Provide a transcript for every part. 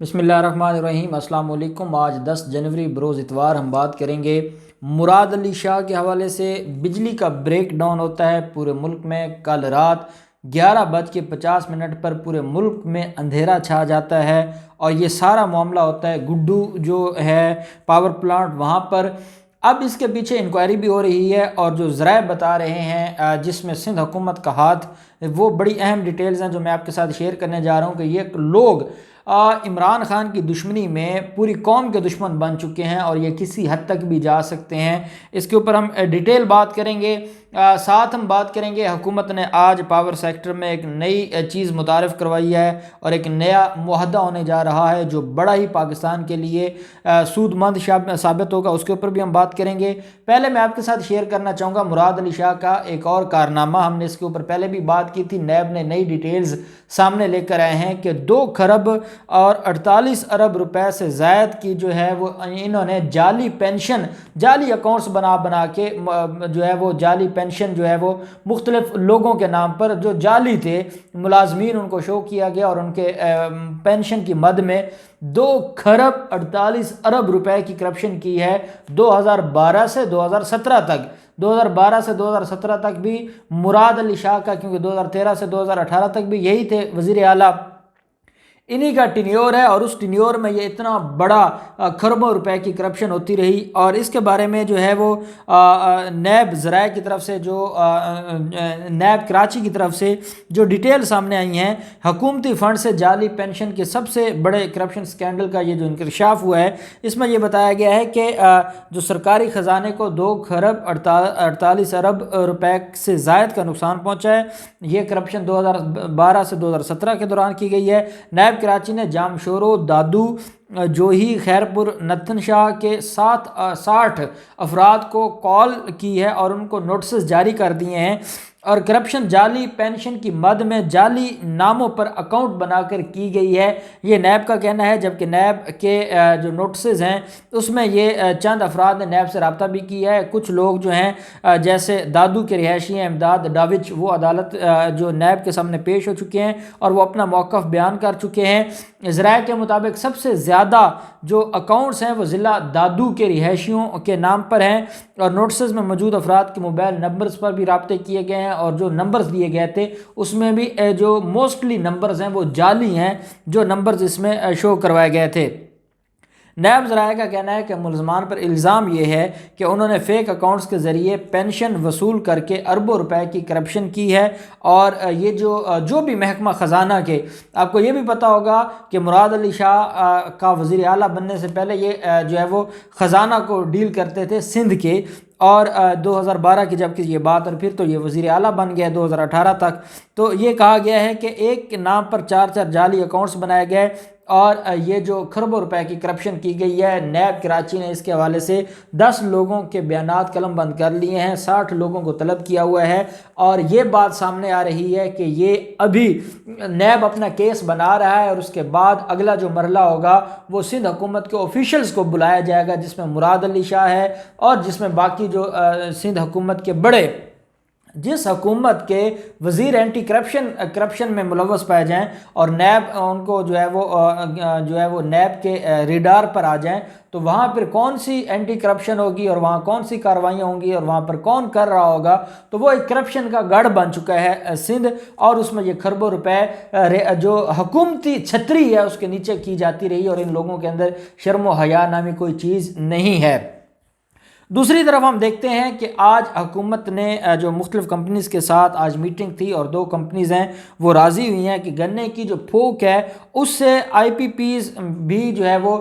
بسم اللہ الرحمن الرحیم۔ السلام علیکم۔ آج 10 جنوری بروز اتوار ہم بات کریں گے مراد علی شاہ کے حوالے سے۔ بجلی کا بریک ڈاؤن ہوتا ہے پورے ملک میں۔ کل رات 11:50 پر پورے ملک میں اندھیرا چھا جاتا ہے اور یہ سارا معاملہ ہوتا ہے گڈو جو ہے پاور پلانٹ وہاں پر۔ اب اس کے پیچھے انکوائری بھی ہو رہی ہے اور جو ذرائع بتا رہے ہیں جس میں سندھ حکومت کا ہاتھ، وہ بڑی اہم ڈیٹیلز ہیں جو میں آپ کے ساتھ شیئر کرنے جا رہا ہوں کہ یہ لوگ عمران خان کی دشمنی میں پوری قوم کے دشمن بن چکے ہیں اور یہ کسی حد تک بھی جا سکتے ہیں۔ اس کے اوپر ہم ڈیٹیل بات کریں گے۔ ساتھ ہم بات کریں گے حکومت نے آج پاور سیکٹر میں ایک نئی چیز متعارف کروائی ہے اور ایک نیا معاہدہ ہونے جا رہا ہے جو بڑا ہی پاکستان کے لیے سود مند ثابت ہوگا، اس کے اوپر بھی ہم بات کریں گے۔ پہلے میں آپ کے ساتھ شیئر کرنا چاہوں گا مراد علی شاہ کا ایک اور کارنامہ۔ ہم نے اس کے اوپر پہلے بھی بات کی تھی، نیب نے نئی ڈیٹیلز سامنے لے کر آئے ہیں کہ 2 کھرب اور 48 ارب روپے سے زائد کی جو ہے وہ انہوں نے جعلی پینشن، جعلی اکاؤنٹس بنا کے جو ہے وہ جعلی پینشن جو ہے وہ مختلف لوگوں کے نام پر جو جعلی تھے ملازمین ان کو شو کیا گیا اور ان کے پینشن کی مد میں 2 کھرب 48 ارب روپے کی کرپشن کی ہے 2012 سے 2017 تک۔ 2012 سے 2017 تک بھی مراد علی شاہ کا، کیونکہ 2013 سے 2018 تک بھی یہی تھے وزیر اعلیٰ، انہی کا ٹینیور ہے اور اس ٹینیور میں یہ اتنا بڑا کھربوں روپے کی کرپشن ہوتی رہی۔ اور اس کے بارے میں جو ہے وہ نیب ذرائع کی طرف سے جو نیب کراچی کی طرف سے جو ڈیٹیل سامنے آئی ہیں، حکومتی فنڈ سے جعلی پینشن کے سب سے بڑے کرپشن سکینڈل کا یہ جو انکشاف ہوا ہے، اس میں یہ بتایا گیا ہے کہ جو سرکاری خزانے کو 2 کھرب 48 ارب روپے سے زائد کا نقصان پہنچا ہے۔ یہ کرپشن 2012 سے 2017 کے دوران کی گئی ہے۔ نیب کراچی نے جامشورو، دادو، جوہی، خیرپور، نتن شاہ کے 60 افراد کو کال کی ہے اور ان کو نوٹسز جاری کر دیے ہیں اور کرپشن جعلی پینشن کی مد میں جعلی ناموں پر اکاؤنٹ بنا کر کی گئی ہے، یہ نیب کا کہنا ہے۔ جبکہ نیب کے جو نوٹسز ہیں اس میں یہ چند افراد نے نیب سے رابطہ بھی کیا ہے۔ کچھ لوگ جو ہیں جیسے دادو کے رہائشی ہیں امداد ڈاوچ، وہ عدالت جو نیب کے سامنے پیش ہو چکے ہیں اور وہ اپنا موقف بیان کر چکے ہیں۔ ذرائع کے مطابق سب سے زیادہ جو اکاؤنٹس ہیں وہ ضلع دادو کے رہائشیوں کے نام پر ہیں اور نوٹسز میں موجود افراد کے موبائل نمبرز پر بھی رابطے کیے گئے ہیں اور جو نمبرز دیے گئے تھے اس میں بھی جو موسٹلی نمبرز ہیں وہ جعلی ہیں، جو نمبرز اس میں شو کروائے گئے تھے۔ نیب ذرائع کا کہنا ہے کہ ملزمان پر الزام یہ ہے کہ انہوں نے فیک اکاؤنٹس کے ذریعے پینشن وصول کر کے اربوں روپے کی کرپشن کی ہے۔ اور یہ جو بھی محکمہ خزانہ کے، آپ کو یہ بھی پتہ ہوگا کہ مراد علی شاہ کا وزیر اعلیٰ بننے سے پہلے یہ جو ہے وہ خزانہ کو ڈیل کرتے تھے سندھ کے، اور 2012 کی جب کہ یہ بات اور پھر تو یہ وزیر اعلیٰ بن گیا 2018 تک۔ تو یہ کہا گیا ہے کہ ایک نام پر 4 جعلی اکاؤنٹس بنائے گئے اور یہ جو کھربوں روپے کی کرپشن کی گئی ہے۔ نیب کراچی نے اس کے حوالے سے 10 لوگوں کے بیانات قلم بند کر لیے ہیں، 60 لوگوں کو طلب کیا ہوا ہے اور یہ بات سامنے آ رہی ہے کہ یہ ابھی نیب اپنا کیس بنا رہا ہے اور اس کے بعد اگلا جو مرحلہ ہوگا وہ سندھ حکومت کے آفیشلز کو بلایا جائے گا، جس میں مراد علی شاہ ہے اور جس میں باقی جو سندھ حکومت کے بڑے، جس حکومت کے وزیر اینٹی کرپشن میں ملوث پائے جائیں اور نیب ان کو جو ہے وہ نیب کے ریڈار پر آ جائیں، تو وہاں پر کون سی اینٹی کرپشن ہوگی اور وہاں کون سی کارروائیاں ہوں گی اور وہاں پر کون کر رہا ہوگا، تو وہ ایک کرپشن کا گڑھ بن چکا ہے سندھ۔ اور اس میں یہ کھربوں روپے جو حکومتی چھتری ہے اس کے نیچے کی جاتی رہی اور ان لوگوں کے اندر شرم و حیا نامی کوئی چیز نہیں ہے۔ دوسری طرف ہم دیکھتے ہیں کہ آج حکومت نے جو مختلف کمپنیز کے ساتھ آج میٹنگ تھی اور 2 کمپنیز ہیں وہ راضی ہوئی ہیں کہ گنے کی جو پھوک ہے اس سے آئی پی پیز بھی جو ہے وہ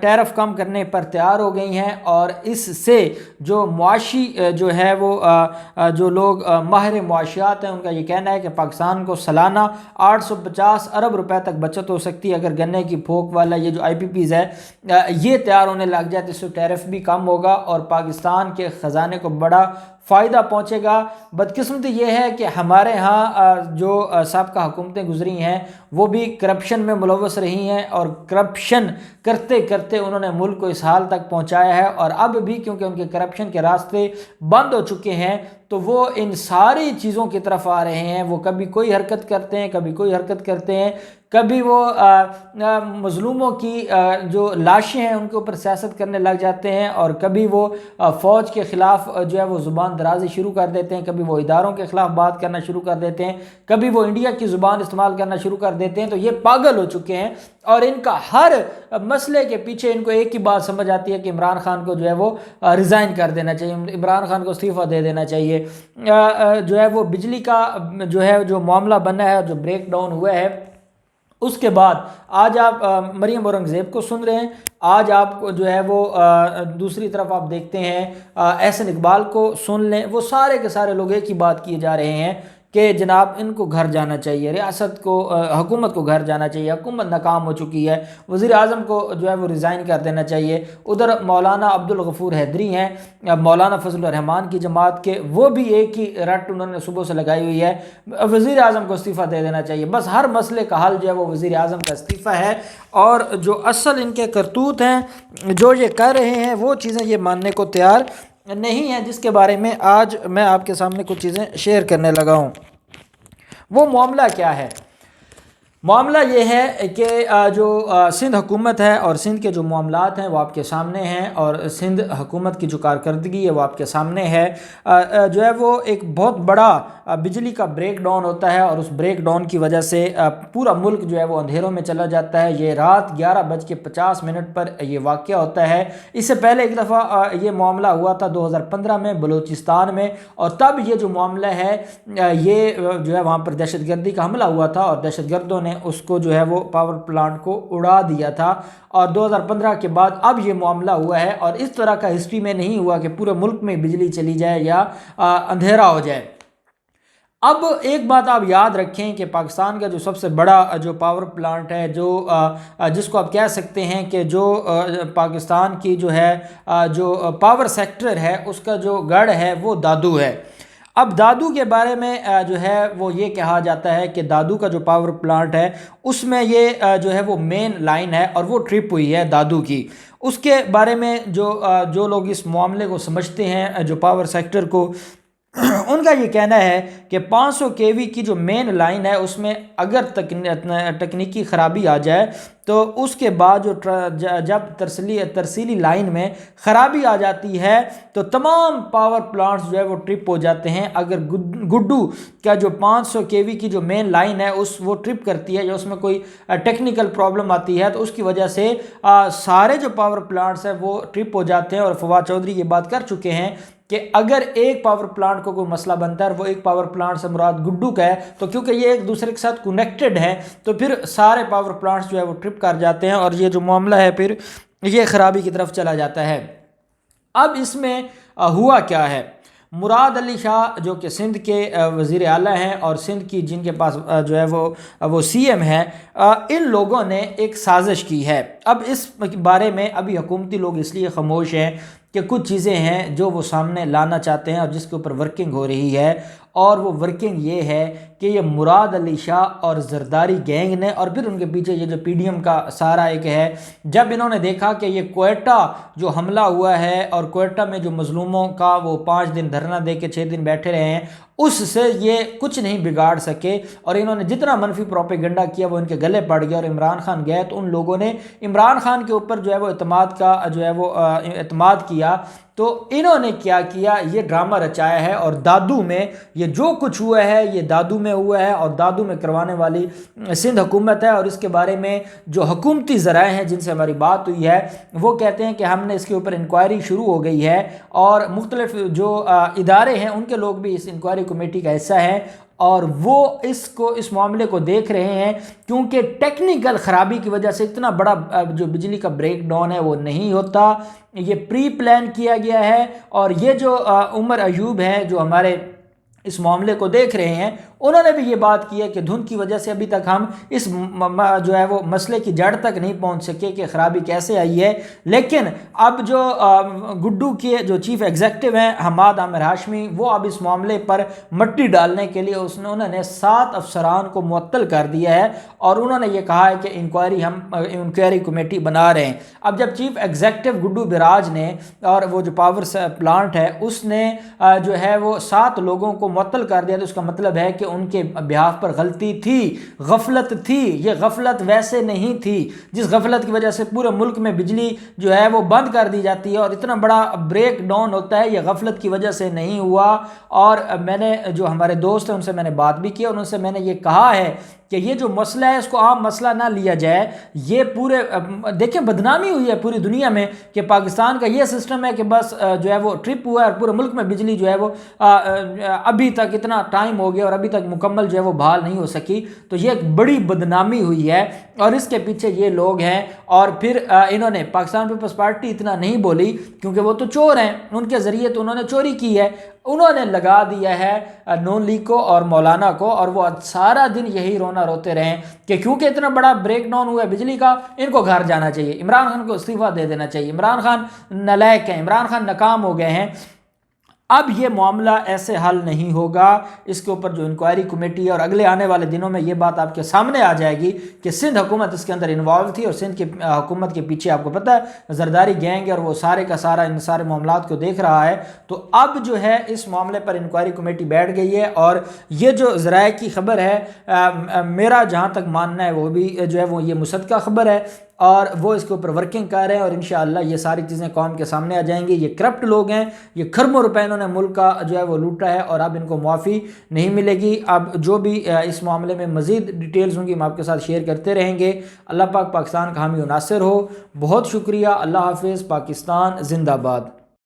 ٹیرف کم کرنے پر تیار ہو گئی ہیں اور اس سے جو معاشی جو ہے وہ جو لوگ ماہر معاشیات ہیں ان کا یہ کہنا ہے کہ پاکستان کو سالانہ 850 ارب روپے تک بچت ہو سکتی ہے اگر گنے کی پھوک والا یہ جو آئی پی پیز ہے یہ تیار ہونے لگ جائے، تو اس سے ٹیرف بھی کم ہوگا اور پاکستان کے خزانے کو بڑا فائدہ پہنچے گا۔ بدقسمتی یہ ہے کہ ہمارے ہاں جو سابقہ حکومتیں گزری ہیں وہ بھی کرپشن میں ملوث رہی ہیں اور کرپشن کرتے کرتے انہوں نے ملک کو اس حال تک پہنچایا ہے، اور اب بھی کیونکہ ان کے کرپشن کے راستے بند ہو چکے ہیں تو وہ ان ساری چیزوں کی طرف آ رہے ہیں۔ وہ کبھی کوئی حرکت کرتے ہیں، کبھی کوئی حرکت کرتے ہیں، کبھی وہ مظلوموں کی جو لاشیں ہیں ان کے اوپر سیاست کرنے لگ جاتے ہیں، اور کبھی وہ فوج کے خلاف جو ہے وہ زبان درازی شروع کر دیتے ہیں، کبھی وہ اداروں کے خلاف بات کرنا شروع کر دیتے ہیں، کبھی وہ انڈیا کی زبان استعمال کرنا شروع کر دیتے ہیں۔ تو یہ پاگل ہو چکے ہیں، اور ان کا ہر مسئلے کے پیچھے ان کو ایک ہی بات سمجھ آتی ہے کہ عمران خان کو جو ہے وہ ریزائن کر دینا چاہیے، عمران خان کو استعفیٰ دے دینا چاہیے۔ جو ہے وہ بجلی کا جو معاملہ بنا ہے، جو بریک ڈاؤن ہوا ہے، اس کے بعد آج آپ مریم اورنگزیب کو سن رہے ہیں، آج آپ کو جو ہے وہ دوسری طرف آپ دیکھتے ہیں احسن اقبال کو سن لیں، وہ سارے کے سارے لوگ ایک ہی بات کیے جا رہے ہیں کہ جناب ان کو گھر جانا چاہیے، ریاست کو حکومت کو گھر جانا چاہیے، حکومت ناکام ہو چکی ہے، وزیر اعظم کو جو ہے وہ ریزائن کر دینا چاہیے۔ ادھر مولانا عبدالغفور حیدری ہیں، مولانا فضل الرحمان کی جماعت کے، وہ بھی ایک ہی رٹ انہوں نے صبح سے لگائی ہوئی ہے، وزیر اعظم کو استعفیٰ دے دینا چاہیے۔ بس ہر مسئلے کا حل جو ہے وہ وزیر اعظم کا استعفیٰ ہے، اور جو اصل ان کے کرتوت ہیں، جو یہ کر رہے ہیں، وہ چیزیں یہ ماننے کو تیار نہیں ہیں، جس کے بارے میں آج میں آپ کے سامنے کچھ چیزیں شیئر کرنے لگا ہوں۔ وہ معاملہ کیا ہے؟ معاملہ یہ ہے کہ جو سندھ حکومت ہے اور سندھ کے جو معاملات ہیں وہ آپ کے سامنے ہیں، اور سندھ حکومت کی جو کارکردگی ہے وہ آپ کے سامنے ہے۔ جو ہے وہ ایک بہت بڑا بجلی کا بریک ڈاؤن ہوتا ہے، اور اس بریک ڈاؤن کی وجہ سے پورا ملک جو ہے وہ اندھیروں میں چلا جاتا ہے۔ یہ رات 11:50 پر یہ واقعہ ہوتا ہے۔ اس سے پہلے ایک دفعہ یہ معاملہ ہوا تھا 2015 میں بلوچستان میں، اور تب یہ جو معاملہ ہے یہ جو ہے وہاں پر دہشت گردی کا حملہ ہوا تھا، اور دہشت گردوں نے اس کو جو ہے وہ پاور پلانٹ کو اڑا دیا تھا، اور 2015 کے بعد اب یہ معاملہ ہوا ہے، اور اس طرح کا ہسٹری میں نہیں ہوا کہ پورے ملک میں بجلی چلی جائے یا اندھیرا ہو جائے۔ اب ایک بات آپ یاد رکھیں کہ پاکستان کا جو سب سے بڑا جو پاور پلانٹ ہے، جو جس کو آپ کہہ سکتے ہیں کہ جو پاکستان کی جو ہے جو پاور سیکٹر ہے، اس کا جو گڑھ ہے وہ دادو ہے۔ اب دادو کے بارے میں جو ہے وہ یہ کہا جاتا ہے کہ دادو کا جو پاور پلانٹ ہے اس میں یہ جو ہے وہ مین لائن ہے، اور وہ ٹرپ ہوئی ہے دادو کی۔ اس کے بارے میں جو لوگ اس معاملے کو سمجھتے ہیں، جو پاور سیکٹر کو، ان کا یہ کہنا ہے کہ 500 kV کی جو مین لائن ہے اس میں اگر تکنیکی خرابی آ جائے تو اس کے بعد جب ترسیلی لائن میں خرابی آ جاتی ہے تو تمام پاور پلانٹس جو ہے وہ ٹرپ ہو جاتے ہیں۔ اگر گڈو کا جو 500 kV کی جو مین لائن ہے وہ ٹرپ کرتی ہے، یا اس میں کوئی ٹیکنیکل پرابلم آتی ہے، تو اس کی وجہ سے سارے جو پاور پلانٹس ہیں وہ ٹرپ ہو جاتے ہیں۔ اور فواد چودھری یہ بات کر چکے ہیں کہ اگر ایک پاور پلانٹ کو کوئی مسئلہ بنتا ہے اور وہ ایک پاور پلانٹ سے مراد گڈو کا ہے، تو کیونکہ یہ ایک دوسرے کے ساتھ کنیکٹڈ ہے تو پھر سارے پاور پلانٹس جو ہے وہ ٹرپ کر جاتے ہیں، اور یہ جو معاملہ ہے پھر یہ خرابی کی طرف چلا جاتا ہے۔ اب اس میں ہوا کیا ہے؟ مراد علی شاہ جو کہ سندھ کے وزیر اعلیٰ ہیں، اور سندھ کی جن کے پاس جو ہے وہ سی ایم ہے، ان لوگوں نے ایک سازش کی ہے۔ اب اس بارے میں ابھی حکومتی لوگ اس لیے خاموش ہیں کہ کچھ چیزیں ہیں جو وہ سامنے لانا چاہتے ہیں اور جس کے اوپر ورکنگ ہو رہی ہے، اور وہ ورکنگ یہ ہے کہ یہ مراد علی شاہ اور زرداری گینگ نے، اور پھر ان کے پیچھے یہ جو پی ڈی ایم کا سارا ایک ہے، جب انہوں نے دیکھا کہ یہ کوئٹہ جو حملہ ہوا ہے، اور کوئٹہ میں جو مظلوموں کا وہ 5 دن دھرنا دے کے 6 دن بیٹھے رہے ہیں، اس سے یہ کچھ نہیں بگاڑ سکے، اور انہوں نے جتنا منفی پروپیگنڈا کیا وہ ان کے گلے پڑ گیا، اور عمران خان گئے تو ان لوگوں نے عمران خان کے اوپر جو ہے وہ اعتماد کیا، تو انہوں نے کیا کیا، یہ ڈرامہ رچایا ہے، اور دادو میں یہ جو کچھ ہوا ہے یہ دادو میں ہوا ہے، اور دادو میں کروانے والی سندھ حکومت ہے۔ اور اس کے بارے میں جو حکومتی ذرائع ہیں جن سے ہماری بات ہوئی ہے وہ کہتے ہیں کہ ہم نے اس کے اوپر انکوائری شروع ہو گئی ہے، اور مختلف جو ادارے ہیں ان کے لوگ بھی اس انکوائری کمیٹی کا حصہ ہیں، اور وہ اس معاملے کو دیکھ رہے ہیں، کیونکہ ٹیکنیکل خرابی کی وجہ سے اتنا بڑا جو بجلی کا بریک ڈاؤن ہے وہ نہیں ہوتا، یہ پری پلان کیا گیا ہے۔ اور یہ جو عمر ایوب ہیں جو ہمارے اس معاملے کو دیکھ رہے ہیں، انہوں نے بھی یہ بات کی ہے کہ دھند کی وجہ سے ابھی تک ہم اس جو ہے وہ مسئلے کی جڑ تک نہیں پہنچ سکے کہ خرابی کیسے آئی ہے، لیکن اب جو گڈو کے جو چیف ایگزیکٹو ہیں حماد عامر ہاشمی، وہ اب اس معاملے پر مٹی ڈالنے کے لیے انہوں نے 7 افسران کو معطل کر دیا ہے، اور انہوں نے یہ کہا ہے کہ انکوائری کمیٹی بنا رہے ہیں۔ اب جب چیف ایگزیکٹو گڈو براج نے اور وہ جو پاور پلانٹ ہے اس نے جو ہے وہ 7 لوگوں کو معطل کر دیا، تو اس کا مطلب ہے کہ ان کے بیہاف پر غلطی تھی، غفلت تھی۔ یہ غفلت ویسے نہیں تھی جس غفلت کی وجہ سے پورے ملک میں بجلی جو ہے وہ بند کر دی جاتی ہے اور اتنا بڑا بریک ڈاؤن ہوتا ہے، یہ غفلت کی وجہ سے نہیں ہوا۔ اور میں نے جو ہمارے دوست ہیں ان سے میں نے بات بھی کی اور ان سے میں نے یہ کہا ہے کہ یہ جو مسئلہ ہے اس کو عام مسئلہ نہ لیا جائے۔ یہ پورے دیکھیں بدنامی ہوئی ہے پوری دنیا میں کہ پاکستان کا یہ سسٹم ہے کہ بس جو ہے وہ ٹرپ ہوا ہے اور پورے ملک میں بجلی جو ہے وہ ابھی تک اتنا ٹائم ہو گیا اور ابھی تک مکمل جو ہے وہ بحال نہیں ہو سکی۔ تو یہ ایک بڑی بدنامی ہوئی ہے اور اس کے پیچھے یہ لوگ ہیں۔ اور پھر انہوں نے پاکستان پیپلز پارٹی اتنا نہیں بولی کیونکہ وہ تو چور ہیں، ان کے ذریعے تو انہوں نے چوری کی ہے، انہوں نے لگا دیا ہے نون لیگ کو اور مولانا کو، اور وہ سارا دن یہی روتے رہے کہ کیونکہ اتنا بڑا بریک ڈاؤن ہوا ہے بجلی کا، ان کو گھر جانا چاہیے، عمران خان کو استعفیٰ دے دینا چاہیے، عمران خان نالائق ہیں، عمران خان ناکام ہو گئے ہیں۔ اب یہ معاملہ ایسے حل نہیں ہوگا، اس کے اوپر جو انکوائری کمیٹی ہے، اور اگلے آنے والے دنوں میں یہ بات آپ کے سامنے آ جائے گی کہ سندھ حکومت اس کے اندر انوالو تھی، اور سندھ کی حکومت کے پیچھے آپ کو پتہ ہے زرداری گینگ اور وہ سارے کا سارا ان سارے معاملات کو دیکھ رہا ہے۔ تو اب جو ہے اس معاملے پر انکوائری کمیٹی بیٹھ گئی ہے، اور یہ جو ذرائع کی خبر ہے میرا جہاں تک ماننا ہے وہ بھی جو ہے وہ یہ مصدقہ خبر ہے، اور وہ اس کے اوپر ورکنگ کر رہے ہیں، اور انشاءاللہ یہ ساری چیزیں قوم کے سامنے آ جائیں گی۔ یہ کرپٹ لوگ ہیں، یہ کھربوں روپے انہوں نے ملک کا جو ہے وہ لوٹا ہے، اور اب ان کو معافی نہیں ملے گی۔ اب جو بھی اس معاملے میں مزید ڈیٹیلز ہوں گی ہم آپ کے ساتھ شیئر کرتے رہیں گے۔ اللہ پاک پاکستان کا حامی و ناصر ہو۔ بہت شکریہ، اللہ حافظ، پاکستان زندہ باد۔